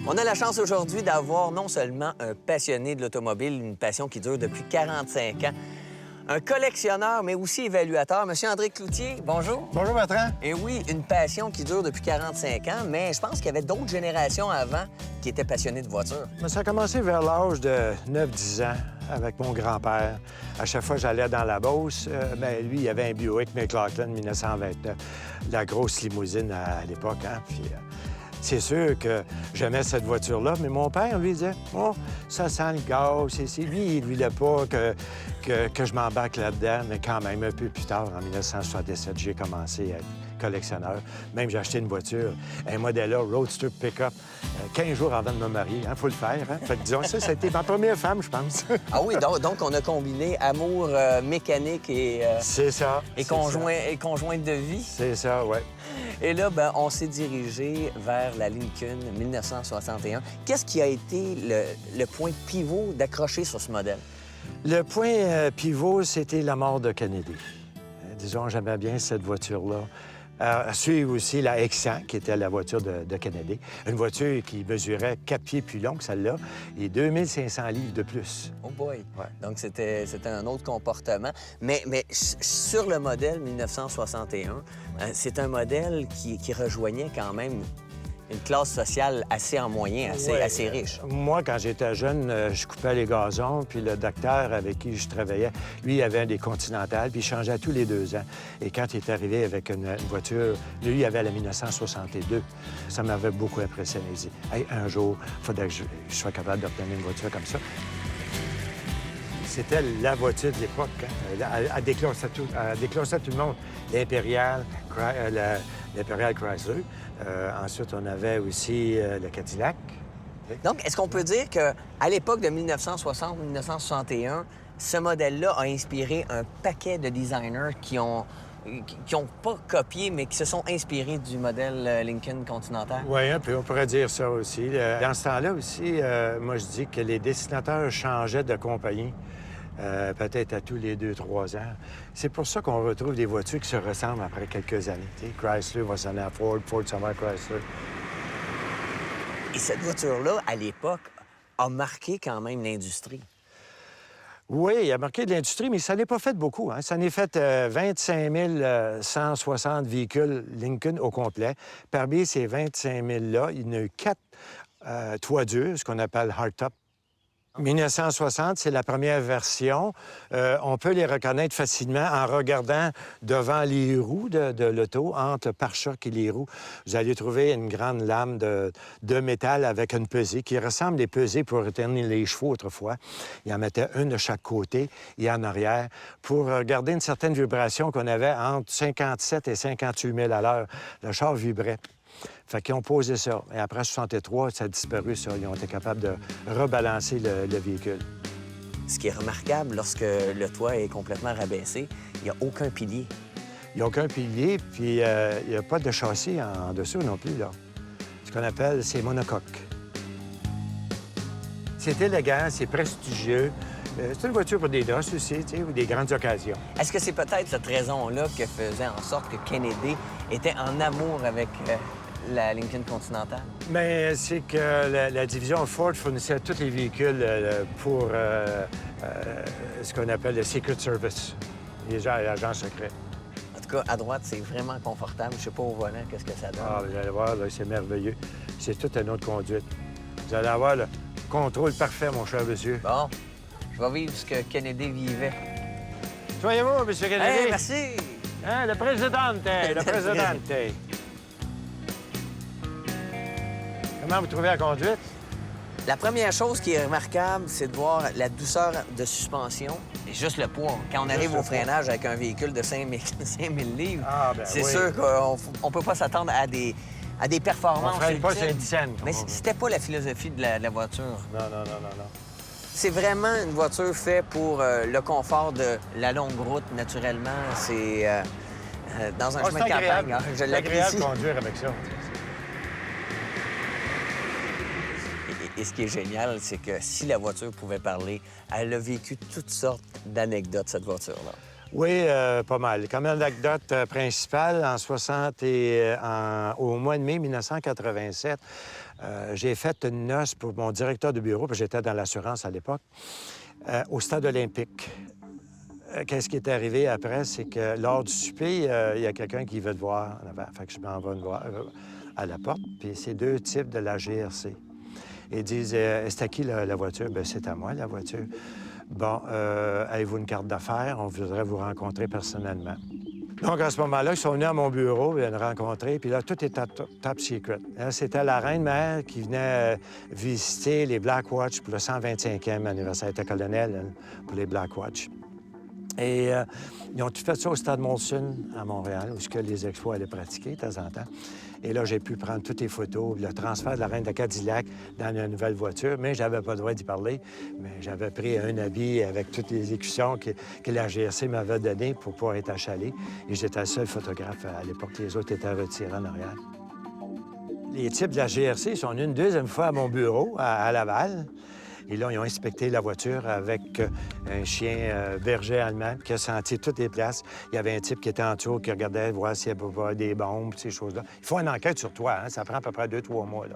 On a la chance aujourd'hui d'avoir non seulement un passionné de l'automobile, une passion qui dure depuis 45 ans, un collectionneur, mais aussi évaluateur. Monsieur André Cloutier, bonjour. Bonjour, Bertrand. Et oui, une passion qui dure depuis 45 ans, mais je pense qu'il y avait d'autres générations avant qui étaient passionnés de voitures. Ça a commencé vers l'âge de 9-10 ans avec mon grand-père. À chaque fois que j'allais dans la Beauce, lui, il avait un Buick McLaughlin 1929, la grosse limousine à l'époque. Hein? Puis, c'est sûr que j'aimais cette voiture-là, mais mon père, lui, disait « Oh, ça sent le gaz. » Lui, il ne voulait pas que je m'embarque là-dedans, mais quand même, un peu plus tard, en 1977, j'ai commencé à être collectionneur. Même, j'ai acheté une voiture, un Modella Roadster Pickup, 15 jours avant de me marier. Il faut le faire. Hein? Fait que, disons, ça a été ma première femme, je pense. Ah oui, donc on a combiné amour mécanique et, C'est ça. et conjointe de vie. C'est ça, oui. Et là, on s'est dirigé vers la Lincoln 1961. Qu'est-ce qui a été le point pivot d'accrocher sur ce modèle? Le point pivot, c'était la mort de Kennedy. Disons, j'aimais bien cette voiture-là. Suivre aussi la X100, qui était la voiture de Kennedy. Une voiture qui mesurait 4 pieds plus long que celle-là et 2500 livres de plus. Oh boy! Ouais. Donc, c'était un autre comportement. Mais sur le modèle 1961, c'est un modèle qui rejoignait quand même une classe sociale assez en moyen, assez riche. Moi, quand j'étais jeune, je coupais les gazons, puis le docteur avec qui je travaillais, lui, il avait des Continentales, puis il changeait tous les 2 ans. Et quand il est arrivé avec une voiture, lui, il avait la 1962. Ça m'avait beaucoup impressionné. Il dit « Hey, un jour, il faudrait que je sois capable d'obtenir une voiture comme ça. » C'était la voiture de l'époque. Hein? Elle déclassait tout le monde. L'Impérial, l'Impérial Chrysler. Ensuite, on avait aussi le Cadillac. Donc, est-ce qu'on peut dire qu'à l'époque de 1960-1961, ce modèle-là a inspiré un paquet de designers qui ont pas copié, mais qui se sont inspirés du modèle Lincoln Continental? Oui, un peu, on pourrait dire ça aussi. Dans ce temps-là aussi, moi, je dis que les dessinateurs changeaient de compagnie. Peut-être à tous les 2-3 ans. C'est pour ça qu'on retrouve des voitures qui se ressemblent après quelques années. T'sais, Chrysler va sonner à Ford, Ford s'en va à Chrysler. Et cette voiture-là, à l'époque, a marqué quand même l'industrie. Oui, il a marqué de l'industrie, mais ça n'est pas fait beaucoup. Hein? Ça n'est fait 25 160 véhicules Lincoln au complet. Parmi ces 25 000-là, il y en a eu 4 toits durs, ce qu'on appelle hardtop. 1960, c'est la première version. On peut les reconnaître facilement en regardant devant les roues de l'auto, entre le pare-choc et les roues. Vous allez trouver une grande lame de métal avec une pesée qui ressemble des pesées pour retenir les chevaux autrefois. Il en mettait une de chaque côté et en arrière pour garder une certaine vibration qu'on avait entre 57 et 58 000 à l'heure. Le char vibrait. Fait qu'ils ont posé ça. Et après 63, ça a disparu, ça. Ils ont été capables de rebalancer le véhicule. Ce qui est remarquable, lorsque le toit est complètement rabaissé, il n'y a aucun pilier. Il n'y a aucun pilier, puis il n'y a pas de châssis en dessous non plus, là. Ce qu'on appelle, c'est monocoque. C'est élégant, c'est prestigieux. C'est une voiture pour des noces aussi, tu sais, ou des grandes occasions. Est-ce que c'est peut-être cette raison-là qui faisait en sorte que Kennedy était en amour avec la Lincoln Continental? Mais c'est que la division Ford fournissait tous les véhicules pour ce qu'on appelle le Secret Service, l'agent secret. En tout cas, à droite, c'est vraiment confortable. Je sais pas au volant, qu'est-ce que ça donne. Ah, vous allez voir, là, c'est merveilleux. C'est toute une autre conduite. Vous allez avoir le contrôle parfait, mon cher monsieur. Bon, je vais vivre ce que Kennedy vivait. Soyez-vous, monsieur Kennedy. Hey, merci! Hein, le présidente, le présidente. Comment vous trouvez la conduite? La première chose qui est remarquable, c'est de voir la douceur de suspension et juste le poids. Quand on arrive au freinage avec un véhicule de 5 000 livres, c'est sûr qu'on ne peut pas s'attendre à des performances. On ne freine pas sur une scène. Mais c'était pas la philosophie de la voiture. Non. C'est vraiment une voiture faite pour le confort de la longue route, naturellement. C'est dans un chemin de campagne. Hein, je l'apprécie. C'est agréable de conduire avec ça. Et ce qui est génial, c'est que si la voiture pouvait parler, elle a vécu toutes sortes d'anecdotes, cette voiture-là. Oui, pas mal. Comme anecdote principale, au mois de mai 1987, j'ai fait une noce pour mon directeur de bureau, parce que j'étais dans l'assurance à l'époque, au stade olympique. Qu'est-ce qui est arrivé après, c'est que lors du souper, il y a quelqu'un qui veut te voir en avant. Fait que je m'en vais voir à la porte, puis c'est deux types de la GRC. Ils disent c'est à qui la voiture? Bien, c'est à moi, la voiture. Bon, avez-vous une carte d'affaires? On voudrait vous rencontrer personnellement. Donc, à ce moment-là, ils sont venus à mon bureau, ils viennent rencontrer, puis là, tout était top secret. C'était la reine-mère qui venait visiter les Black Watch pour le 125e anniversaire. Elle était colonel pour les Black Watch. Et ils ont tout fait ça au Stade Molson à Montréal, où les expos allaient pratiquer de temps en temps. Et là, j'ai pu prendre toutes les photos, le transfert de la reine de Cadillac dans une nouvelle voiture, mais j'avais pas le droit d'y parler. Mais j'avais pris un habit avec toutes les écussons que la GRC m'avait données pour pouvoir être achalé. Et j'étais le seul photographe à l'époque. Les autres étaient retirés en arrière. Les types de la GRC sont venus une deuxième fois à mon bureau, à Laval. Et là, ils ont inspecté la voiture avec un chien berger allemand qui a senti toutes les places. Il y avait un type qui était en tour, qui regardait voir s'il n'y avait pas des bombes, ces choses-là. Ils font une enquête sur toi, hein? Ça prend à peu près 2-3 mois. Là.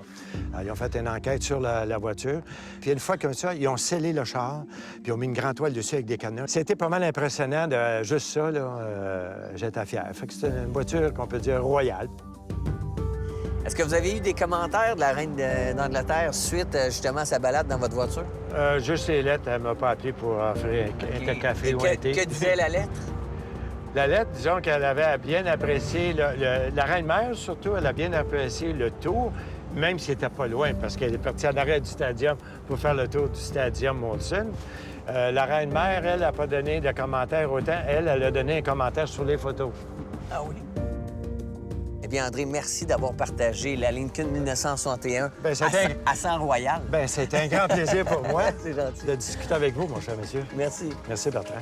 Alors, ils ont fait une enquête sur la voiture. Puis une fois comme ça, ils ont scellé le char, puis ils ont mis une grande toile dessus avec des cadenas. C'était pas mal impressionnant de juste ça, là. J'étais fier. Fait que c'était une voiture qu'on peut dire royale. Est-ce que vous avez eu des commentaires de la reine d'Angleterre suite justement à sa balade dans votre voiture? Juste les lettres, elle m'a pas appelé pour offrir un café ou un thé. Que disait la lettre? La lettre, disons qu'elle avait bien apprécié, la reine-mère surtout, elle a bien apprécié le tour, même si c'était pas loin, parce qu'elle est partie en arrière du stadium pour faire le tour du stadium Molson. La reine-mère, elle, n'a pas donné de commentaire autant. Elle a donné un commentaire sur les photos. Ah oui? Eh bien, André, merci d'avoir partagé la Lincoln 1961 à Saint-Royal. Bien, c'était un grand plaisir pour moi C'est gentil. de discuter avec vous, mon cher monsieur. Merci. Merci, Bertrand.